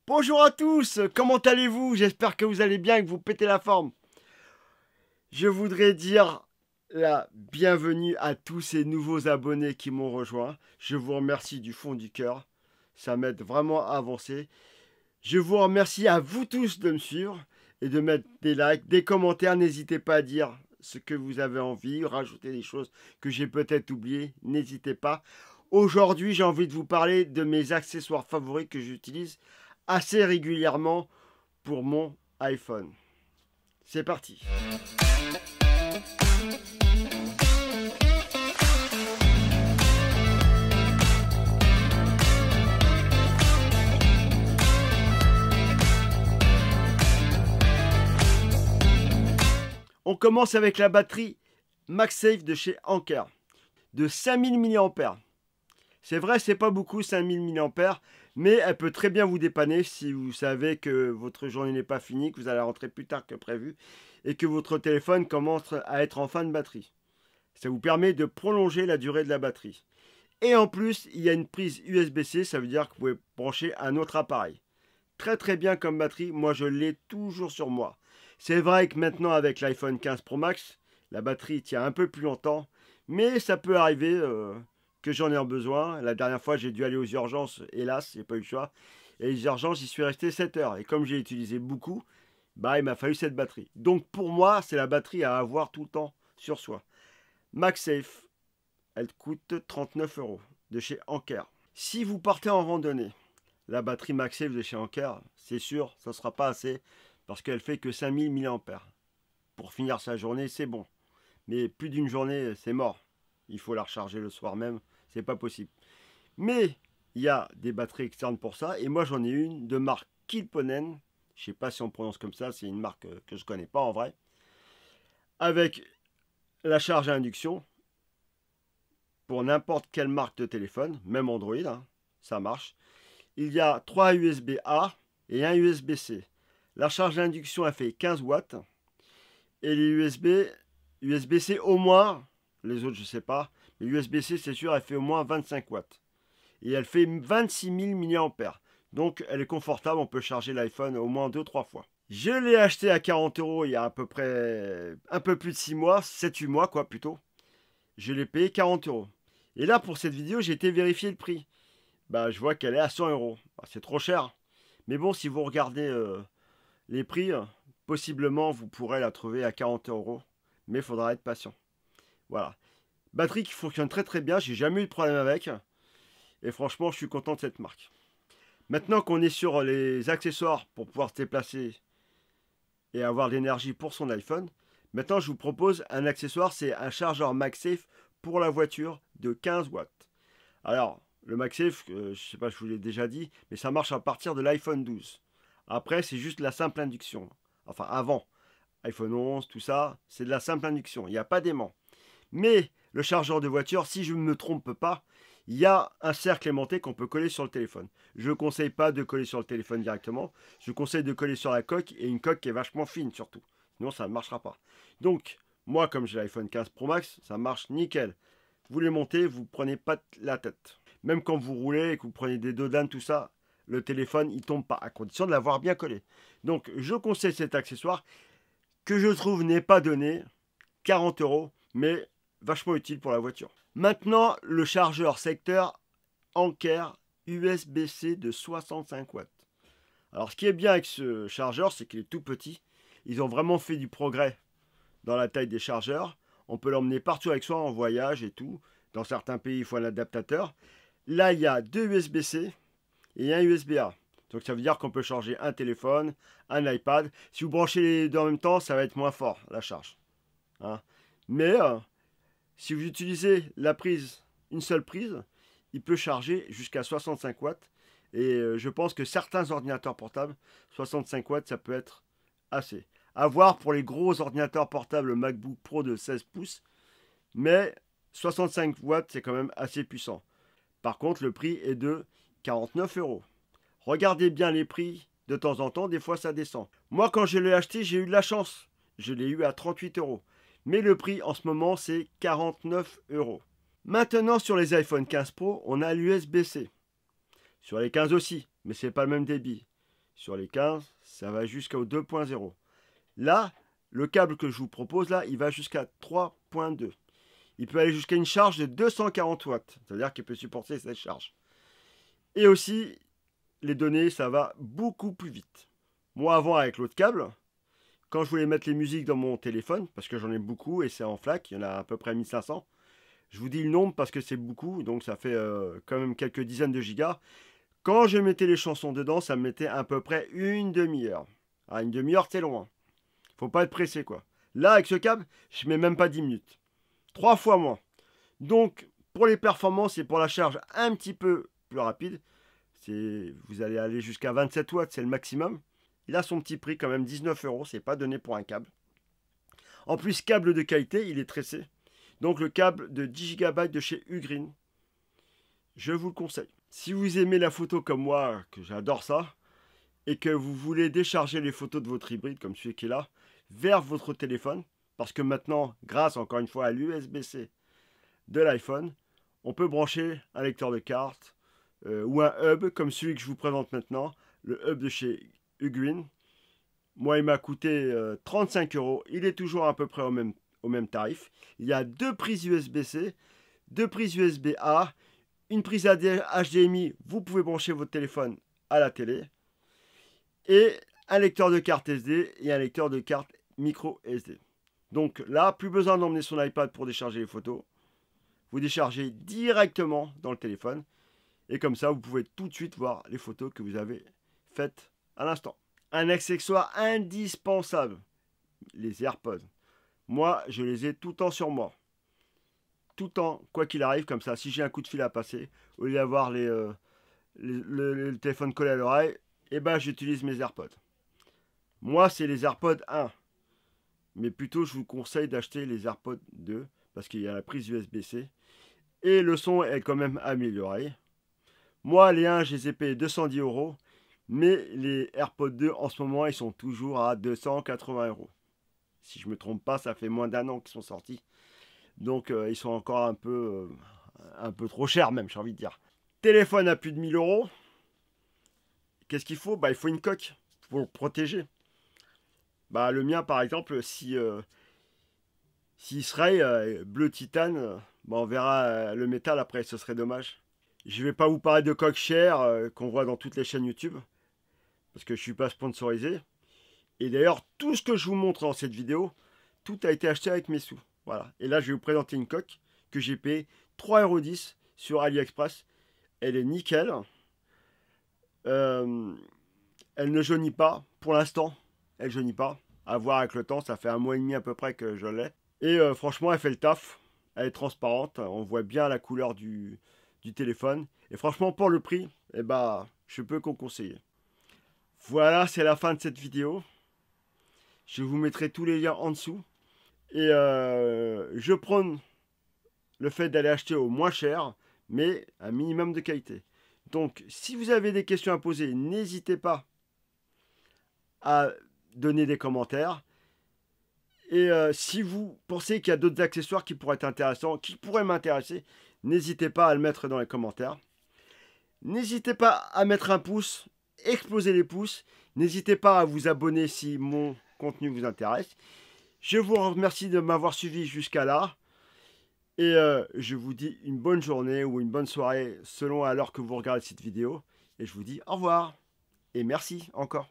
Bonjour à tous, comment allez-vous? J'espère que vous allez bien et que vous pétez la forme. Je voudrais dire la bienvenue à tous ces nouveaux abonnés qui m'ont rejoint. Je vous remercie du fond du cœur. Ça m'aide vraiment à avancer. Je vous remercie à vous tous de me suivre et de mettre des likes, des commentaires. N'hésitez pas à dire ce que vous avez envie, rajouter des choses que j'ai peut-être oubliées. N'hésitez pas. Aujourd'hui, j'ai envie de vous parler de mes accessoires favoris que j'utilise assez régulièrement pour mon iPhone. C'est parti. On commence avec la batterie MagSafe de chez Anker de 5000 mAh. C'est vrai, c'est pas beaucoup 5000 mAh, mais elle peut très bien vous dépanner si vous savez que votre journée n'est pas finie, que vous allez rentrer plus tard que prévu et que votre téléphone commence à être en fin de batterie. Ça vous permet de prolonger la durée de la batterie. Et en plus, il y a une prise USB-C, ça veut dire que vous pouvez brancher un autre appareil. Très bien comme batterie, moi je l'ai toujours sur moi. C'est vrai que maintenant avec l'iPhone 15 Pro Max, la batterie tient un peu plus longtemps, mais ça peut arriver que j'en ai besoin. La dernière fois, j'ai dû aller aux urgences, hélas, j'ai pas eu le choix. Et les urgences, j'y suis resté 7 heures. Et comme j'ai utilisé beaucoup, il m'a fallu cette batterie. Donc pour moi, c'est la batterie à avoir tout le temps sur soi. MagSafe, elle coûte 39 € de chez Anker. Si vous partez en randonnée, la batterie MagSafe de chez Anker, c'est sûr, ça ne sera pas assez parce qu'elle fait que 5000 mAh. Pour finir sa journée, c'est bon. Mais plus d'une journée, c'est mort. Il faut la recharger le soir même, c'est pas possible. Mais il y a des batteries externes pour ça, et moi j'en ai une de marque Kilponen. Je sais pas si on prononce comme ça, c'est une marque que je connais pas en vrai. Avec la charge à induction pour n'importe quelle marque de téléphone, même Android, hein, ça marche. Il y a 3 USB-A et un USB-C. La charge d'induction a fait 15 watts. Et les USB-C au moins, les autres je sais pas, mais USB-C c'est sûr, elle fait au moins 25 watts. Et elle fait 26 000 mAh. Donc elle est confortable, on peut charger l'iPhone au moins 2-3 fois. Je l'ai acheté à 40 € il y a à peu près un peu plus de 6 mois, 7-8 mois quoi plutôt. Je l'ai payé 40 €. Et là pour cette vidéo j'ai été vérifier le prix. Je vois qu'elle est à 100 €. C'est trop cher. Mais bon, si vous regardez les prix, possiblement vous pourrez la trouver à 40 €. Mais il faudra être patient. Voilà. Batterie qui fonctionne très bien. J'ai jamais eu de problème avec. Et franchement, je suis content de cette marque. Maintenant qu'on est sur les accessoires pour pouvoir se déplacer et avoir de l'énergie pour son iPhone, maintenant je vous propose un accessoire, c'est un chargeur MagSafe pour la voiture de 15 watts. Alors, le MagSafe, je ne sais pas si je vous l'ai déjà dit, mais ça marche à partir de l'iPhone 12. Après, c'est juste la simple induction. Enfin, avant, iPhone 11, tout ça, c'est de la simple induction. Il n'y a pas d'aimant. Mais le chargeur de voiture, si je ne me trompe pas, il y a un cercle aimanté qu'on peut coller sur le téléphone. Je ne conseille pas de coller sur le téléphone directement. Je conseille de coller sur la coque, et une coque qui est vachement fine surtout. Sinon, ça ne marchera pas. Donc, moi, comme j'ai l'iPhone 15 Pro Max, ça marche nickel. Vous les montez, vous ne prenez pas la tête. Même quand vous roulez et que vous prenez des dodanes, tout ça, le téléphone, il ne tombe pas, à condition de l'avoir bien collé. Donc, je conseille cet accessoire que je trouve n'est pas donné, 40 €, mais vachement utile pour la voiture. Maintenant, le chargeur secteur Anker USB-C de 65 watts. Alors, ce qui est bien avec ce chargeur, c'est qu'il est tout petit. Ils ont vraiment fait du progrès dans la taille des chargeurs. On peut l'emmener partout avec soi en voyage et tout. Dans certains pays, il faut un adaptateur. Là, il y a deux USB-C et un USB-A. Donc ça veut dire qu'on peut charger un téléphone, un iPad. Si vous branchez les deux en même temps, ça va être moins fort, la charge. Hein. Mais si vous utilisez la prise, une seule prise, il peut charger jusqu'à 65 watts. Et je pense que certains ordinateurs portables, 65 watts, ça peut être assez. À voir pour les gros ordinateurs portables MacBook Pro de 16 pouces. Mais 65 watts, c'est quand même assez puissant. Par contre, le prix est de 49 €. Regardez bien les prix de temps en temps, des fois ça descend. Moi, quand je l'ai acheté, j'ai eu de la chance. Je l'ai eu à 38 €. Mais le prix en ce moment, c'est 49 €. Maintenant, sur les iPhone 15 Pro, on a l'USB-C. Sur les 15 aussi, mais c'est pas le même débit. sur les 15, ça va jusqu'au 2.0. Là, le câble que je vous propose là, il va jusqu'à 3.2. Il peut aller jusqu'à une charge de 240 watts, c'est-à-dire qu'il peut supporter cette charge. Et aussi, les données, ça va beaucoup plus vite. Moi, avant, avec l'autre câble, quand je voulais mettre les musiques dans mon téléphone, parce que j'en ai beaucoup et c'est en FLAC, il y en a à peu près 1500. Je vous dis le nombre parce que c'est beaucoup, donc ça fait quand même quelques dizaines de gigas. Quand je mettais les chansons dedans, ça me mettait à peu près une demi-heure. Ah, une demi-heure, c'est long. Faut pas être pressé, quoi. Là, avec ce câble, je mets même pas 10 minutes. 3 fois moins. Donc, pour les performances et pour la charge un petit peu plus rapide, vous allez aller jusqu'à 27 watts, c'est le maximum. Il a son petit prix quand même, 19 €, c'est pas donné pour un câble. En plus, câble de qualité, il est tressé. Donc le câble de 10 Go de chez Ugreen, je vous le conseille. Si vous aimez la photo comme moi, que j'adore ça, et que vous voulez décharger les photos de votre hybride, comme celui qui est là, vers votre téléphone, parce que maintenant, grâce encore une fois à l'USB-C de l'iPhone, on peut brancher un lecteur de carte ou un hub, comme celui que je vous présente maintenant, le hub de chez Ugreen. Moi, il m'a coûté 35 €. Il est toujours à peu près au même tarif. Il y a 2 prises USB-C, 2 prises USB-A, une prise HDMI. Vous pouvez brancher votre téléphone à la télé. Et un lecteur de carte SD et un lecteur de carte micro SD. Donc là, plus besoin d'emmener son iPad pour décharger les photos. Vous déchargez directement dans le téléphone. Et comme ça, vous pouvez tout de suite voir les photos que vous avez faites à l'instant. Un accessoire indispensable, les AirPods. Moi, je les ai tout le temps sur moi. Tout le temps, quoi qu'il arrive, comme ça, si j'ai un coup de fil à passer, au lieu d'avoir le téléphone collé à l'oreille, eh ben, j'utilise mes AirPods. Moi, c'est les AirPods 1. Mais plutôt, je vous conseille d'acheter les AirPods 2, parce qu'il y a la prise USB-C. Et le son est quand même amélioré. Moi, les 1, je les ai payés 210 €. Mais les AirPods 2, en ce moment, ils sont toujours à 280 €. Si je ne me trompe pas, ça fait moins d'1 an qu'ils sont sortis. Donc, ils sont encore un peu trop chers même, j'ai envie de dire. Téléphone à plus de 1000 €. Qu'est-ce qu'il faut? Il faut une coque pour le protéger. Le mien, par exemple, s'il serait bleu titane, on verra le métal après, ce serait dommage. Je ne vais pas vous parler de coques chères qu'on voit dans toutes les chaînes YouTube, parce que je ne suis pas sponsorisé. Et d'ailleurs, tout ce que je vous montre dans cette vidéo, tout a été acheté avec mes sous. Voilà. Et là, je vais vous présenter une coque que j'ai payée 3,10 € sur AliExpress. Elle est nickel. Elle ne jaunit pas pour l'instant. Elle jaunit pas. À voir avec le temps, ça fait 1 mois et demi à peu près que je l'ai. Et franchement, elle fait le taf. Elle est transparente. On voit bien la couleur du téléphone. Et franchement, pour le prix, je peux qu'en conseiller. Voilà, c'est la fin de cette vidéo. Je vous mettrai tous les liens en dessous. Et je prône le fait d'aller acheter au moins cher, mais un minimum de qualité. Donc, si vous avez des questions à poser, n'hésitez pas à donner des commentaires. Et si vous pensez qu'il y a d'autres accessoires qui pourraient être intéressants, qui pourraient m'intéresser, n'hésitez pas à le mettre dans les commentaires. N'hésitez pas à mettre un pouce, exploser les pouces. N'hésitez pas à vous abonner si mon contenu vous intéresse. Je vous remercie de m'avoir suivi jusqu'à là. Et je vous dis une bonne journée ou une bonne soirée selon à l'heure que vous regardez cette vidéo. Et je vous dis au revoir. Et merci encore.